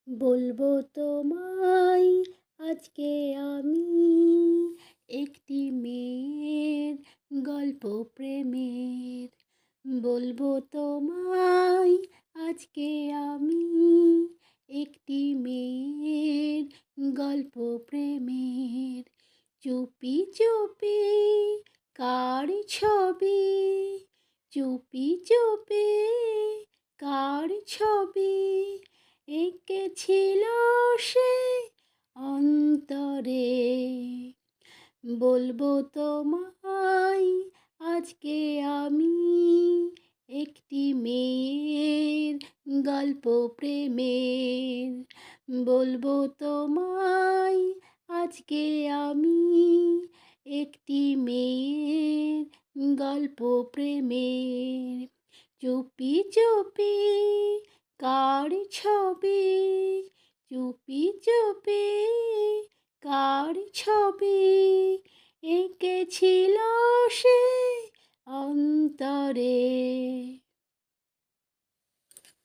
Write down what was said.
বলবো তোমায় আজকে আমি একটি মেয়ের গল্প প্রেমের। বলবো তোমায় আজকে আমি একটি মেয়ের গল্প প্রেমের। চুপি চুপি কার ছবি, চুপি চুপি কার ছবি এঁকেছিল সে অন্তরে। বলবো তোমায় আজকে আমি একটি মেয়ের গল্প প্রেমের। বলবো তোমায় আজকে আমি একটি মেয়ের গল্প প্রেমের। চুপি চুপি কার ছবি, চুপি চুপি কার ছবি এঁকেছিল সে অন্তরে।